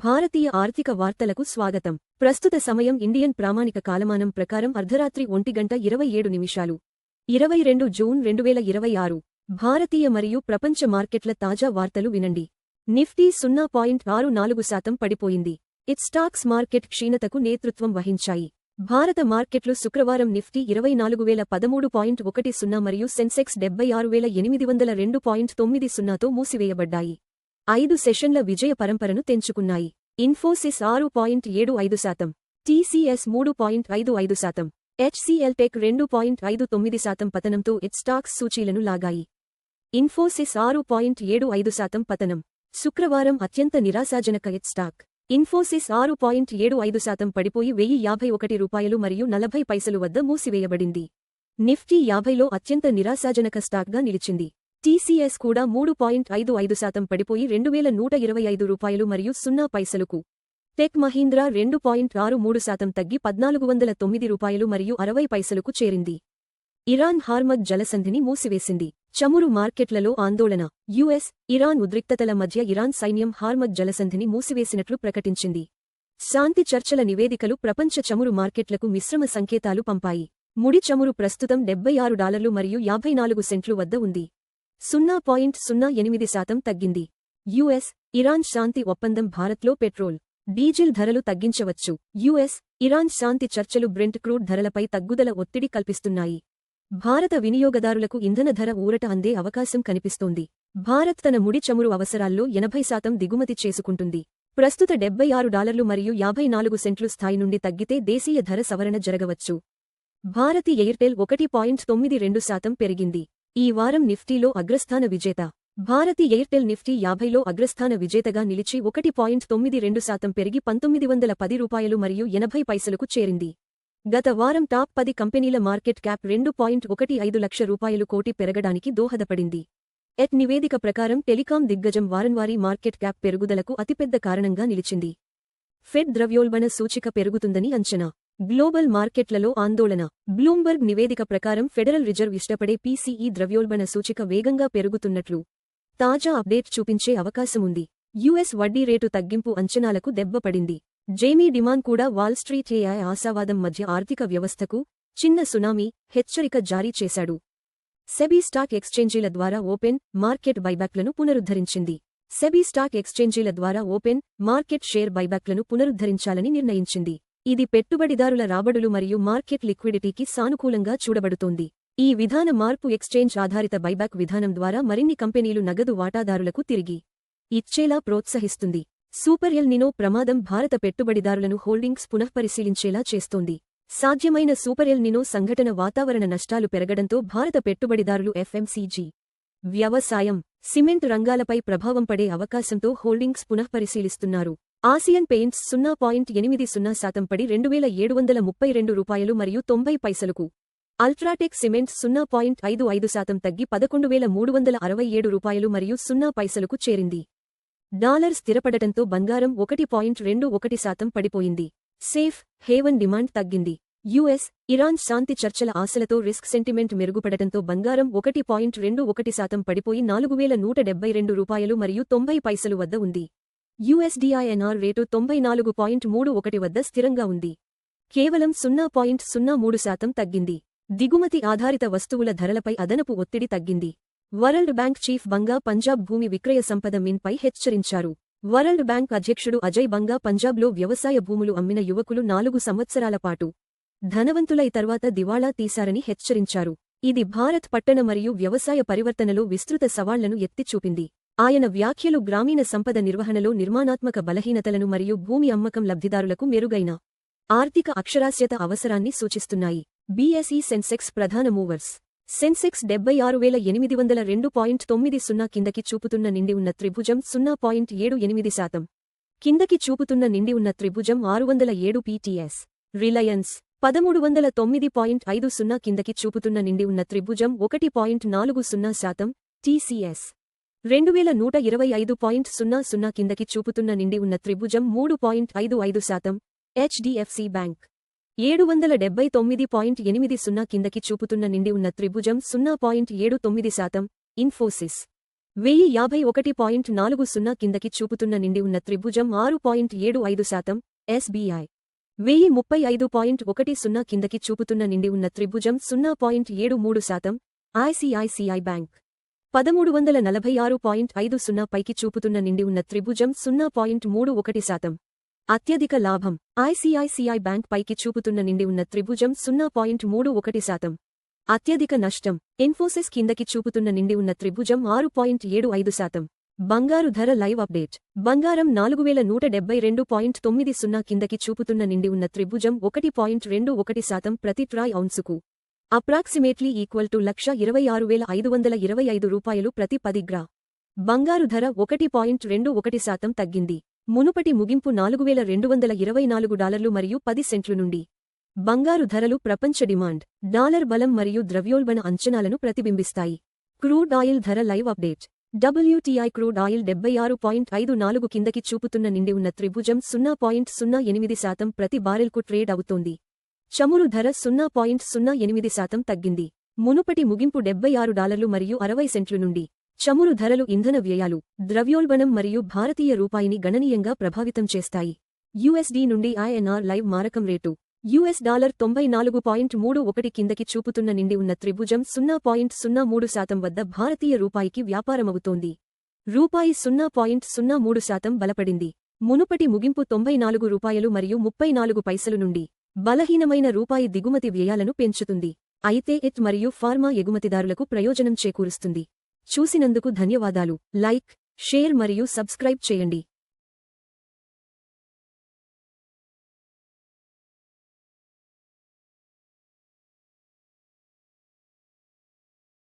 భారతీయ ఆర్థిక వార్తలకు స్వాగతం. ప్రస్తుత సమయం ఇండియన్ ప్రామాణిక కాలమానం ప్రకారం అర్ధరాత్రి 1:27 22 జూన్ 2026. భారతీయ మరియు ప్రపంచ మార్కెట్ల తాజా వార్తలు వినండి. నిఫ్టీ 0.64% పడిపోయింది. స్టాక్స్ మార్కెట్ క్షీణతకు నేతృత్వం వహించాయి. భారత మార్కెట్లు శుక్రవారం నిఫ్టీ 24,013.10 మరియు సెన్సెక్స్ 76,802.90తో మూసివేయబడ్డాయి. 5 సెషన్ల విజయ పరంపరను తెంచుకున్నాయి. ఇన్ఫోసిస్ 6.75%, టీసీఎస్ 3.55%, హెచ్సీఎల్ టెక్ 2.59% పతనంతో స్టాక్స్ సూచీలను లాగాయి. ఇన్ఫోసిస్ 6.75% పతనం. శుక్రవారం అత్యంత నిరాశాజనక స్టాక్. ఇన్ఫోసిస్ 6.75% పడిపోయి ₹1,051 మరియు 40 పైసలు వద్ద మూసివేయబడింది. నిఫ్టీ 50లో అత్యంత నిరాశాజనక స్టాక్గా నిలిచింది. టీసీఎస్ కూడా 3.55% పడిపోయి ₹2,125 మరియు 0 పైసలుకు. టెక్ మహీంద్రా 2.63% తగ్గి ₹1,409 మరియు 60 పైసలుకు చేరింది. ఇరాన్ హార్మజ్ జలసంధిని మూసివేసింది. చమురు మార్కెట్లలో ఆందోళన. యుఎస్, ఇరాన్ ఉద్రిక్తతల మధ్య ఇరాన్ సైన్యం హార్మజ్ జలసంధిని మూసివేసినట్లు ప్రకటించింది. శాంతి చర్చల నివేదికలు ప్రపంచ చమురు మార్కెట్లకు మిశ్రమ సంకేతాలు పంపాయి. ముడి చమురు ప్రస్తుతం $76 మరియు 54 సెంట్లు వద్ద ఉంది. 0.08% తగ్గింది. యుఎస్, ఇరాన్ శాంతి ఒప్పందం భారత్లో పెట్రోల్, డీజిల్ ధరలు తగ్గించవచ్చు. యుఎస్, ఇరాన్ శాంతి చర్చలు బ్రెంట్ క్రూడ్ ధరలపై తగ్గుదల ఒత్తిడి కల్పిస్తున్నాయి. భారత వినియోగదారులకు ఇంధన ధర ఊరట అందే అవకాశం కనిపిస్తోంది. భారత్ తన ముడి చమురు అవసరాల్లో 80% దిగుమతి చేసుకుంటుంది. ప్రస్తుత $76 మరియు 54 సెంట్లు స్థాయి నుండి తగ్గితే దేశీయ ధర సవరణ జరగవచ్చు. భారతి ఎయిర్టెల్ 1.92% పెరిగింది. ఈ వారం నిఫ్టీలో అగ్రస్థాన విజేత. భారతి ఎయిర్టెల్ నిఫ్టీ 50లో అగ్రస్థాన విజేతగా నిలిచి 1.92% పెరిగి ₹1910 మరియు 80 పైసలకు చేరింది. గత వారం టాప్ 10 కంపెనీల మార్కెట్ క్యాప్ ₹2.15 లక్షల కోటి పెరగడానికి దోహదపడింది. నివేదిక ప్రకారం టెలికాం దిగ్గజం వారంవారీ మార్కెట్ క్యాప్ పెరుగుదలకు అతిపెద్ద కారణంగా నిలిచింది. ఫెడ్ ద్రవ్యోల్బణ సూచిక పెరుగుతుందని అంచనా. గ్లోబల్ మార్కెట్లలో ఆందోళన. బ్లూంబర్గ్ నివేదిక ప్రకారం ఫెడరల్ రిజర్వ్ ఇష్టపడే పీసీఈ ద్రవ్యోల్బణ సూచిక వేగంగా పెరుగుతున్నట్లు తాజా అప్డేట్ చూపించే అవకాశముంది. యుఎస్ వడ్డీ రేటు తగ్గింపు అంచనాలకు దెబ్బపడింది. జేమీ డిమాన్ కూడా వాల్స్ట్రీట్ ఏఐ ఆశావాదం మధ్య ఆర్థిక వ్యవస్థకు చిన్న సునామీ హెచ్చరిక జారీ చేశాడు. సెబీ స్టాక్ ఎక్స్చేంజీల ద్వారా ఓపెన్ మార్కెట్ బైబ్యాక్లను పునరుద్ధరించింది. సెబీ స్టాక్ ఎక్స్చేంజీల ద్వారా ఓపెన్ మార్కెట్ షేర్ బైబ్యాక్లను పునరుద్ధరించాలని నిర్ణయించింది. ఇది పెట్టుబడిదారుల రాబడులు మరియు మార్కెట్ లిక్విడిటీకి సానుకూలంగా చూడబడుతోంది. ఈ విధాన మార్పు ఎక్స్చేంజ్ ఆధారిత బైబ్యాక్ విధానం ద్వారా మరిన్ని కంపెనీలు నగదు వాటాదారులకు తిరిగి ఇచ్చేలా ప్రోత్సహిస్తుంది. సూపర్ ఎల్ నినో ప్రమాదం భారత పెట్టుబడిదారులను హోల్డింగ్స్ పునఃపరిశీలించేలా చేస్తోంది. సాధ్యమైన సూపర్ ఎల్ నినో సంఘటన వాతావరణ నష్టాలు పెరగడంతో భారత పెట్టుబడిదారులు ఎఫ్ఎంసీజీ, వ్యవసాయం, సిమెంట్ రంగాలపై ప్రభావం పడే అవకాశంతో హోల్డింగ్స్ పునఃపరిశీలిస్తున్నారు. ఆసియన్ పెయింట్స్ 0.80% పడి ₹2,732 మరియు 90 పైసలుకు. అల్ట్రాటెక్ సిమెంట్స్ 0.55% తగ్గి $11,367 మరియు 0 పైసలుకు చేరింది. డాలర్ స్థిరపడటంతో బంగారం 1.21% పడిపోయింది. సేఫ్ హేవన్ డిమాండ్ తగ్గింది. యుఎస్, ఇరాన్ శాంతి చర్చల ఆశలతో రిస్క్ సెంటిమెంట్ మెరుగుపడటంతో బంగారం 1.21% పడిపోయి $4,172 మరియు 90 పైసలు వద్ద ఉంది. యుఎస్డిఐఎన్ఆర్ రేటు 94.31 వద్ద స్థిరంగా ఉంది. కేవలం 0.03% తగ్గింది. దిగుమతి ఆధారిత వస్తువుల ధరలపై అదనపు ఒత్తిడి తగ్గింది. వరల్డ్ బ్యాంక్ చీఫ్ బంగా పంజాబ్ భూమి విక్రయ సంపద మిన్పై హెచ్చరించారు. వరల్డ్ బ్యాంక్ అధ్యక్షుడు అజయ్ బంగా పంజాబ్లో వ్యవసాయ భూములు అమ్మిన యువకులు 4 సంవత్సరాల పాటు ధనవంతులై తర్వాత దివాళా తీశారని హెచ్చరించారు. ఇది భారత్ పట్టణ మరియు వ్యవసాయ పరివర్తనలో విస్తృత సవాళ్లను ఎత్తిచూపింది. ఆయన వ్యాఖ్యలు గ్రామీణ సంపద నిర్వహణలో నిర్మాణాత్మక బలహీనతలను మరియు భూమి అమ్మకం లబ్ధిదారులకు మెరుగైన ఆర్థిక అక్షరాస్యత అవసరాన్ని సూచిస్తున్నాయి. బీఎస్ఈ సెన్సెక్స్ ప్రధాన మూవర్స్. సెన్సెక్స్ 76,802.90 కిందకి చూపుతున్న నిండి ఉన్న త్రిభుజం 0.78%. కిందకి చూపుతున్న నిండి ఉన్న త్రిభుజం 607 పీటీఎస్. రిలయన్స్ 1309.50 కిందకి చూపుతున్న నిండి ఉన్న త్రిభుజం 1.40%. టీసీఎస్ 2125.00 కిందకి చూపుతున్న నిండి ఉన్న త్రిభుజం 3.55%. హెచ్డిఎఫ్సి బ్యాంక్ 779.80 కిందకి చూపుతున్న నిండి ఉన్న త్రిభుజం 0.79%. ఇన్ఫోసిస్ 1051.40 కిందకి చూపుతున్న నిండి ఉన్న త్రిభుజం 6.75%, SBI 1035.10 కిందకి చూపుతున్న నిండి ఉన్న త్రిభుజం 0.73%, ICICI బ్యాంక్ 1346.50 పైకి చూపుతున్న నిండి ఉన్న త్రిభుజం 0.31%. అత్యధిక లాభం ICICI బ్యాంక్ పైకి చూపుతున్న నిండి ఉన్న త్రిభుజం 0.31%. అత్యధిక నష్టం ఇన్ఫోసిస్ కిందకి చూపుతున్న నిండి ఉన్న త్రిభుజం 6.75%. బంగారు ధర లైవ్ అప్డేట్ బంగారం 4172.90 కిందకి చూపుతున్న నిండి ఉన్న త్రిభుజం 1.21% ప్రతి ట్రాయ్ ఔన్సుకు అప్రాక్సిమేట్లీ ఈక్వల్ టు 1,26,525 రూపాయలు ప్రతి 10 గ్రా. బంగారు ధర 1.21% తగ్గింది. మునుపటి ముగింపు $4,224 మరియు 10 సెంట్లు నుండి. బంగారు ధరలు ప్రపంచ డిమాండ్, డాలర్ బలం మరియు ద్రవ్యోల్బణ అంచనాలను ప్రతిబింబిస్తాయి. క్రూడ్ ఆయిల్ ధర live update WTI crude oil 76.54 కిందకి చూపుతున్న నిండి ఉన్న త్రిభుజం 0.08% ప్రతి బారెల్కు ట్రేడ్ అవుతోంది. చమురు ధర 0.08% తగ్గింది. మునుపటి ముగింపు $76 మరియు 60 సెంట్లు నుండి. చమురు ధరలు ఇంధన వ్యయాలు, ద్రవ్యోల్బణం మరియు భారతీయ రూపాయిని గణనీయంగా ప్రభావితం చేస్తాయి. USD నుండి INR లైవ్ మారకం రేటు $94.31 కిందకి చూపుతున్న నిండి ఉన్న త్రిభుజం 0.03% వద్ద భారతీయ రూపాయికి వ్యాపారమవుతోంది. రూపాయి 0.03% బలపడింది. మునుపటి ముగింపు $94 మరియు 34 పైసలు నుండి. బలహీనమైన రూపాయి దిగుమతి వ్యయాలను పెంచుతుంది. అయితే ఎట్ మరియు ఫార్మా ఎగుమతిదారులకు ప్రయోజనం చేకూరుస్తుంది. చూసినందుకు ధన్యవాదాలు. లైక్, షేర్ మరియు సబ్స్క్రైబ్ చేయండి.